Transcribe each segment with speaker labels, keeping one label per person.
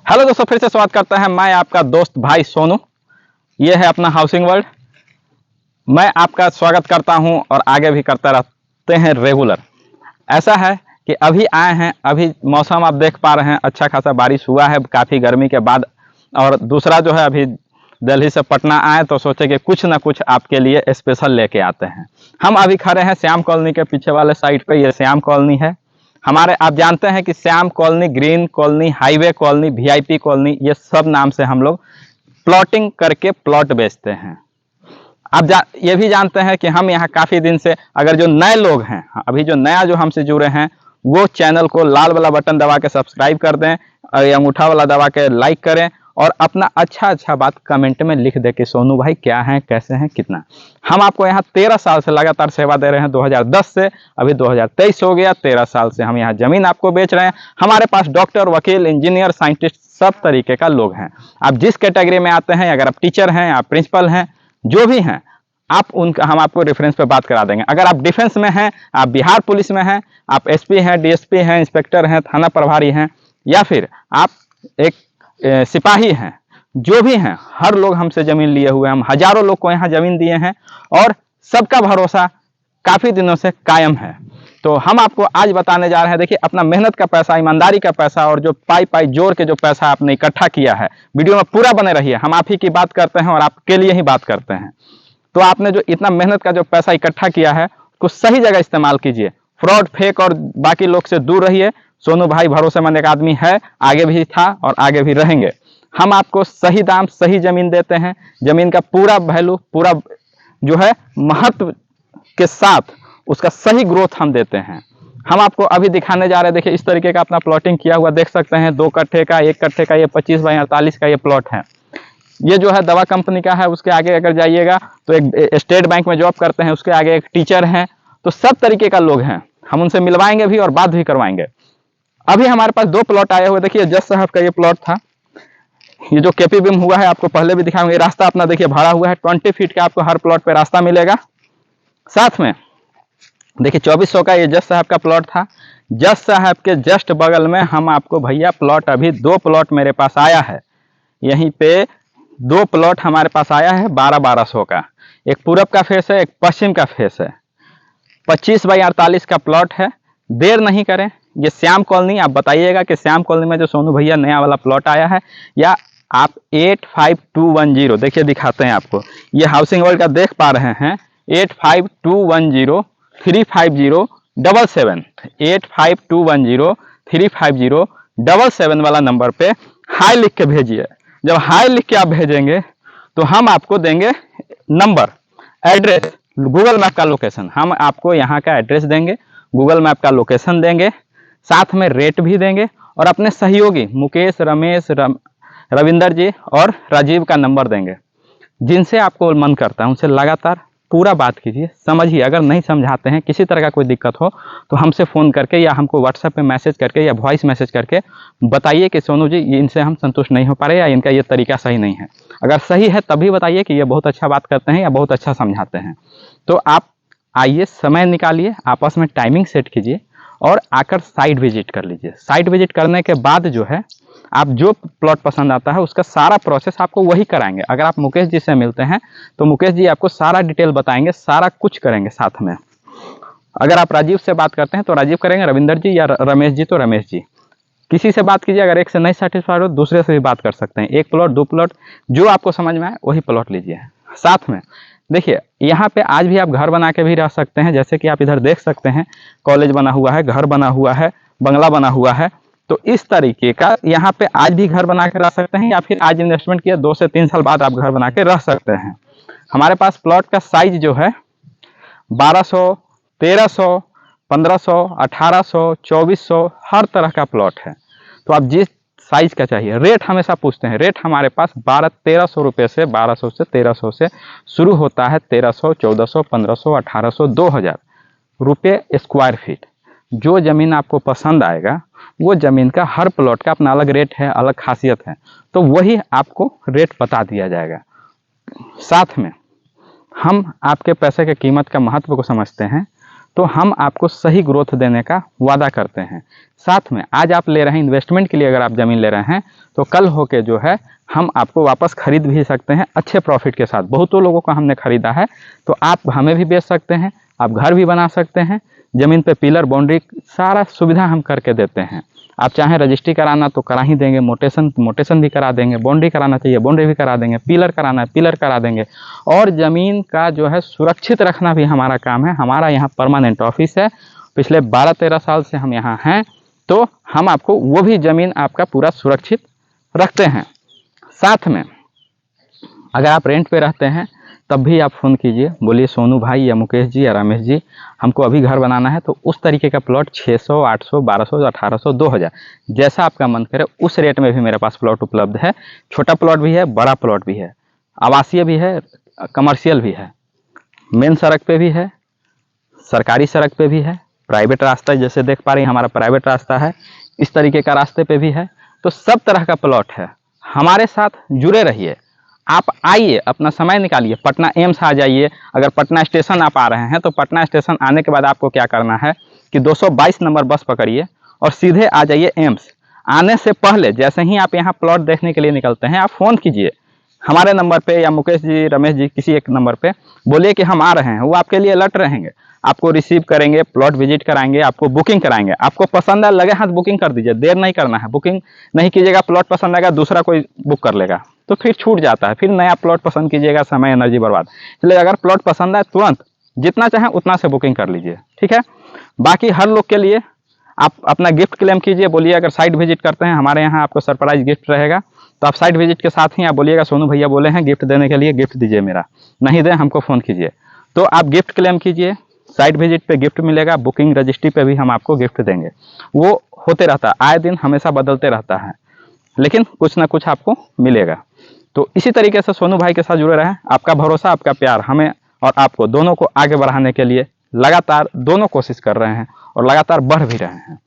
Speaker 1: Hello दोस्तों, फिर से स्वागत करते हैं। मैं आपका दोस्त भाई सोनू। ये है अपना हाउसिंग वर्ल्ड। मैं आपका स्वागत करता हूं और आगे भी करता रहते हैं रेगुलर। ऐसा है कि अभी आए हैं, अभी मौसम आप देख पा रहे हैं, अच्छा खासा बारिश हुआ है काफ़ी गर्मी के बाद। और दूसरा जो है, अभी दिल्ली से पटना आए तो सोचे कि कुछ ना कुछ आपके लिए स्पेशल लेके आते हैं। हम अभी खड़े हैं श्याम कॉलोनी के पीछे वाले साइड पे। ये श्याम कॉलोनी है हमारे। आप जानते हैं कि Shyam colony, green colony, highway colony, VIP colony, ये सब नाम से हम लोग प्लॉटिंग करके प्लॉट बेचते हैं। आप ये भी जानते हैं कि हम यहाँ काफ़ी दिन से, अगर जो नए लोग हैं, अभी जो नया जो हमसे जुड़े हैं, वो चैनल को लाल वाला बटन दबा के सब्सक्राइब कर दें और अंगूठा वाला दबा के लाइक करें और अपना अच्छा बात कमेंट में लिख दे कि सोनू भाई क्या हैं, कैसे हैं, कितना। हम आपको यहाँ 13 साल से लगातार सेवा दे रहे हैं। 2010 से अभी 2023 हो गया। 13 साल से हम यहाँ ज़मीन आपको बेच रहे हैं। हमारे पास डॉक्टर, वकील, इंजीनियर, साइंटिस्ट सब तरीके का लोग हैं। आप जिस कैटेगरी में आते हैं, अगर आप टीचर हैं, आप प्रिंसिपल हैं, जो भी हैं, आप उनका हम आपको रेफरेंस पे बात करा देंगे। अगर आप डिफेंस में हैं, आप बिहार पुलिस में हैं, आप एसपी हैं, डीएसपी हैं, इंस्पेक्टर हैं, थाना प्रभारी हैं, या फिर आप एक सिपाही हैं, जो भी हैं, हर लोग हमसे ज़मीन लिए हुए हैं। हम हजारों लोग को यहाँ ज़मीन दिए हैं और सबका भरोसा काफ़ी दिनों से कायम है। तो हम आपको आज बताने जा रहे हैं। देखिए, अपना मेहनत का पैसा, ईमानदारी का पैसा और जो पाई जोड़ के जो पैसा आपने इकट्ठा किया है, वीडियो में पूरा बने रहिए। हम आप ही की बात करते हैं और आपके लिए ही बात करते हैं। तो आपने जो इतना मेहनत का जो पैसा इकट्ठा किया है, उसको सही जगह इस्तेमाल कीजिए। फ्रॉड, फेक और बाकी लोग से दूर रहिए। सोनू भाई भरोसेमंद एक आदमी है, आगे भी था और आगे भी रहेंगे। हम आपको सही दाम, सही जमीन देते हैं। जमीन का पूरा वैल्यू, पूरा जो है महत्व के साथ उसका सही ग्रोथ हम देते हैं। हम आपको अभी दिखाने जा रहे हैं। देखिए, इस तरीके का अपना प्लॉटिंग किया हुआ देख सकते हैं। 2 कट्ठे का, 1 कट्ठे का, ये 25 बाई 48 का ये प्लॉट है। ये जो है दवा कंपनी का है। उसके आगे अगर जाइएगा तो एक स्टेट बैंक में जॉब करते हैं, उसके आगे एक टीचर हैं। तो सब तरीके का लोग हैं। हम उनसे मिलवाएंगे भी और बात भी करवाएंगे। अभी हमारे पास 2 प्लॉट आए हुए। देखिए, जज साहब का ये प्लॉट था। ये जो केपी बीम हुआ है, आपको पहले भी दिखाएंगे। रास्ता अपना देखिए भरा हुआ है। 20 फीट का आपको हर प्लॉट पे रास्ता मिलेगा। साथ में देखिए 2400 का ये जज साहब का प्लॉट था। जज साहब के जस्ट बगल में हम आपको भैया प्लॉट, अभी 2 प्लॉट मेरे पास आया है। यहीं पे 2 प्लॉट हमारे पास आया है 1200 का। एक पूरब का फेस है, एक पश्चिम का फेस है। 25 बाई 48 का प्लॉट है। देर नहीं करें, ये श्याम कॉलोनी, आप बताइएगा कि श्याम कॉलोनी में जो सोनू भैया नया वाला प्लॉट आया है, या आप 85210, देखिए दिखाते हैं आपको। ये हाउसिंग वर्ल्ड का देख पा रहे हैं। 85210-350-777 85210-350-777 वाला नंबर पे हाई लिख के भेजिए। जब हाई लिख के आप भेजेंगे तो हम आपको देंगे नंबर, एड्रेस, गूगल मैप का लोकेशन। हम आपको यहाँ का एड्रेस देंगे, गूगल मैप का लोकेशन देंगे, साथ में रेट भी देंगे और अपने सहयोगी मुकेश, रमेश, रविंदर जी और राजीव का नंबर देंगे। जिनसे आपको मन करता है उनसे लगातार पूरा बात कीजिए, समझिए। अगर नहीं समझाते हैं, किसी तरह का कोई दिक्कत हो, तो हमसे फ़ोन करके या हमको व्हाट्सएप पे मैसेज करके या वॉइस मैसेज करके बताइए कि सोनू जी, इनसे हम संतुष्ट नहीं हो पा रहे या इनका ये तरीका सही नहीं है। अगर सही है तभी बताइए कि ये बहुत अच्छा बात करते हैं या बहुत अच्छा समझाते हैं। तो आप आइए, समय निकालिए, आपस में टाइमिंग सेट कीजिए और आकर साइट विजिट कर लीजिए। साइट विजिट करने के बाद जो है, आप जो प्लॉट पसंद आता है उसका सारा प्रोसेस आपको वही कराएंगे। अगर आप मुकेश जी से मिलते हैं तो मुकेश जी आपको सारा डिटेल बताएंगे, सारा कुछ करेंगे साथ में। अगर आप राजीव से बात करते हैं तो राजीव करेंगे, रविंदर जी या रमेश जी तो रमेश जी। किसी से बात कीजिए। अगर एक से नहीं सेटिस्फाइड हो, दूसरे से भी बात कर सकते हैं। 1 प्लॉट, 2 प्लॉट, जो आपको समझ में आए वही प्लॉट लीजिए। साथ में देखिए, यहाँ पे आज भी आप घर बना के भी रह सकते हैं। जैसे कि आप इधर देख सकते हैं, कॉलेज बना हुआ है, घर बना हुआ है, बंगला बना हुआ है। तो इस तरीके का यहाँ पे आज भी घर बना के रह सकते हैं, या फिर आज इन्वेस्टमेंट किया, 2 से 3 साल बाद आप घर बना के रह सकते हैं। हमारे पास प्लॉट का साइज जो है 1200, 1300, 1500, 1800, 2400, हर तरह का प्लॉट है। तो आप जिस साइज का चाहिए, रेट हमेशा पूछते हैं। रेट हमारे पास 1300 रुपये से, 1200 से, 1300 से शुरू होता है। 1300, 1400, 1500, 1800, 2000 रुपये स्क्वायर फीट। जो ज़मीन आपको पसंद आएगा, वो ज़मीन का हर प्लॉट का अपना अलग रेट है, अलग खासियत है। तो वही आपको रेट बता दिया जाएगा। साथ में हम आपके पैसे के कीमत का महत्व को समझते हैं। तो हम आपको सही ग्रोथ देने का वादा करते हैं। साथ में आज आप ले रहे हैं इन्वेस्टमेंट के लिए, अगर आप ज़मीन ले रहे हैं तो कल होके जो है हम आपको वापस खरीद भी सकते हैं अच्छे प्रॉफिट के साथ। बहुतों लोगों को हमने खरीदा है, तो आप हमें भी बेच सकते हैं, आप घर भी बना सकते हैं। ज़मीन पे पिलर, बाउंड्री, सारा सुविधा हम करके देते हैं। आप चाहें रजिस्ट्री कराना तो करा ही देंगे, मोटेशन भी करा देंगे, बाउंड्री कराना चाहिए बाउंड्री भी करा देंगे, पिलर कराना है पिलर करा देंगे। और ज़मीन का जो है सुरक्षित रखना भी हमारा काम है। हमारा यहाँ परमानेंट ऑफिस है, पिछले 12-13 साल से हम यहाँ हैं, तो हम आपको वो भी ज़मीन आपका पूरा सुरक्षित रखते हैं। साथ में अगर आप रेंट पे रहते हैं तब भी आप फ़ोन कीजिए, बोलिए सोनू भाई या मुकेश जी या रमेश जी, हमको अभी घर बनाना है। तो उस तरीके का प्लॉट 600, 800, 1200, 1800, 2000 जैसा आपका मन करे उस रेट में भी मेरे पास प्लॉट उपलब्ध है। छोटा प्लॉट भी है, बड़ा प्लॉट भी है, आवासीय भी है, कमर्शियल भी है, मेन सड़क पे भी है, सरकारी सड़क पे भी है, प्राइवेट रास्ता जैसे देख पा रहे हैं हमारा प्राइवेट रास्ता है, इस तरीके का रास्ते पे भी है। तो सब तरह का प्लॉट है। हमारे साथ जुड़े रहिए, आप आइए, अपना समय निकालिए, पटना एम्स आ जाइए। अगर पटना स्टेशन आप आ रहे हैं तो पटना स्टेशन आने के बाद आपको क्या करना है कि 222 नंबर बस पकड़िए और सीधे आ जाइए एम्स। आने से पहले जैसे ही आप यहाँ प्लॉट देखने के लिए निकलते हैं, आप फ़ोन कीजिए हमारे नंबर पे या मुकेश जी, रमेश जी, किसी एक नंबर पे बोलिए कि हम आ रहे हैं। वो आपके लिए अलर्ट रहेंगे, आपको रिसीव करेंगे, प्लॉट विजिट कराएंगे, आपको बुकिंग कराएंगे। आपको पसंद है, लगे हाथ बुकिंग कर दीजिए, देर नहीं करना है। बुकिंग नहीं कीजिएगा, प्लॉट पसंद आएगा, दूसरा कोई बुक कर लेगा तो फिर छूट जाता है, फिर नया प्लॉट पसंद कीजिएगा, समय एनर्जी बर्बाद। इसलिए अगर प्लॉट पसंद आए तुरंत जितना चाहें उतना से बुकिंग कर लीजिए, ठीक है। बाकी हर लोग के लिए आप अपना गिफ्ट क्लेम कीजिए, बोलिए अगर साइट विजिट करते हैं हमारे यहाँ आपको सरप्राइज गिफ्ट रहेगा। तो आप साइट विजिट के साथ ही आप बोलिएगा सोनू भैया बोले हैं गिफ्ट देने के लिए, गिफ्ट दीजिए मेरा, नहीं दें हमको फ़ोन कीजिए। तो आप गिफ्ट क्लेम कीजिए, साइट विजिट पे गिफ्ट मिलेगा, बुकिंग रजिस्ट्री पे भी हम आपको गिफ्ट देंगे। वो होते रहता है, आए दिन हमेशा बदलते रहता है, लेकिन कुछ ना कुछ आपको मिलेगा। तो इसी तरीके से सोनू भाई के साथ जुड़े रहें। आपका भरोसा, आपका प्यार हमें और आपको दोनों को आगे बढ़ाने के लिए लगातार दोनों कोशिश कर रहे हैं और लगातार बढ़ भी रहे हैं।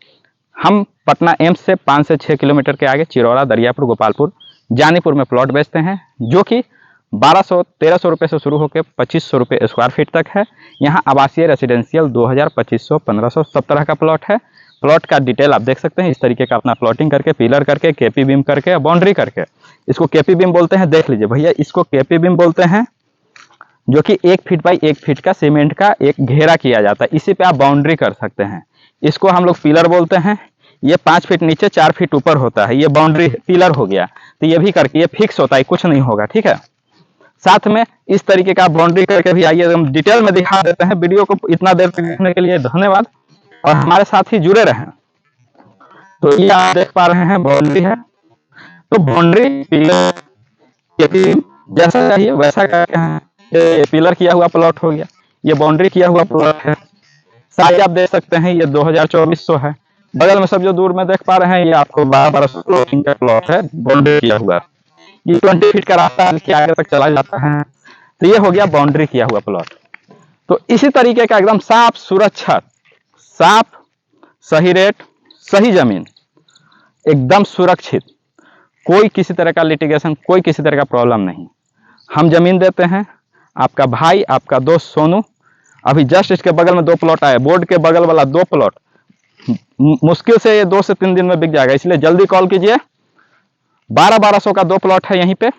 Speaker 1: हम पटना एम्स से 5 से 6 किलोमीटर के आगे चिरौरा, दरियापुर, गोपालपुर, जानीपुर में प्लॉट बेचते हैं, जो कि 1200-1300 रुपये से शुरू होकर 2500 रुपये स्क्वायर फीट तक है। यहाँ आवासीय, रेसिडेंशियल 2000, 2500, 1500 सब तरह का प्लॉट है। प्लॉट का डिटेल आप देख सकते हैं, इस तरीके का अपना प्लॉटिंग करके, पिलर करके, केपी बीम करके, बाउंड्री करके। इसको केपी बीम बोलते हैं, देख लीजिए भैया, इसको केपी बीम बोलते हैं, जो कि 1 फीट बाई 1 फीट का सीमेंट का एक घेरा किया जाता है, इसी पे आप बाउंड्री कर सकते हैं। इसको हम लोग पिलर बोलते हैं। ये 5 फीट नीचे 4 फीट ऊपर होता है, ये बाउंड्री पिलर हो गया। तो ये भी करके, ये फिक्स होता है, कुछ नहीं होगा, ठीक है। साथ में इस तरीके का बाउंड्री करके भी आइए, हम डिटेल में दिखा देते हैं। वीडियो को इतना देर तक देखने के लिए धन्यवाद और हमारे साथ ही जुड़े रहें। तो ये आप देख पा रहे हैं बाउंड्री है, तो बाउंड्री पिलर जैसा चाहिए वैसा करके हैं। ये पिलर किया हुआ प्लॉट हो गया, ये बाउंड्री किया हुआ प्लॉट है। साइज आप देख सकते हैं, ये 2400 है। बगल में सब जो दूर में देख पा रहे हैं, ये आपको 1200 का प्लॉट है, बाउंड्री किया हुआ। ये 20 फीट का रास्ता के आगे तक चला जाता है। तो ये हो गया बाउंड्री किया हुआ प्लॉट। तो इसी तरीके का एकदम साफ, सुरक्षा, साफ, सही रेट, सही जमीन, एकदम सुरक्षित, कोई किसी तरह का लिटिगेशन, कोई किसी तरह का प्रॉब्लम नहीं। हम जमीन देते हैं। आपका भाई, आपका दोस्त सोनू, अभी जस्ट इसके बगल में 2 प्लॉट आए, बोर्ड के बगल वाला 2 प्लॉट मुश्किल से ये 2 से 3 दिन में बिक जाएगा, इसलिए जल्दी कॉल कीजिए। 1200 का 2 प्लॉट है, यहीं पे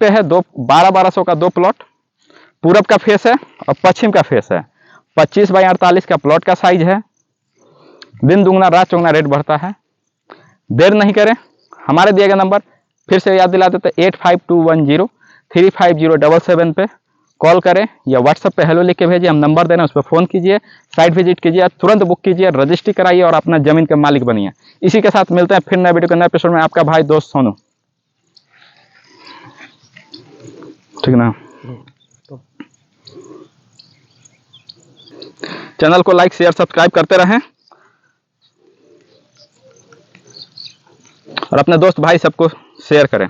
Speaker 1: है 1200 का 2 प्लॉट। पूरब का फेस है और पश्चिम का फेस है। 25 बाई 48 का प्लॉट का साइज है। दिन दुगना रात चौगुना रेट बढ़ता है। देर नहीं करें, हमारे दिए गए नंबर फिर से याद दिला देते, 8521035077 पे कॉल करें या व्हाट्सएप पे हेलो लिख के भेजिए, हम नंबर दे रहे हैं, उस पर फ़ोन कीजिए, साइट विजिट कीजिए, तुरंत बुक कीजिए, रजिस्ट्री कराइए और अपना ज़मीन के मालिक बनिए। इसी के साथ मिलते हैं फिर नए वीडियो के नए एपिसोड में। आपका भाई दोस्त सोनू, ठीक ना। चैनल को लाइक, शेयर, सब्सक्राइब करते रहें और अपने दोस्त भाई सबको शेयर करें।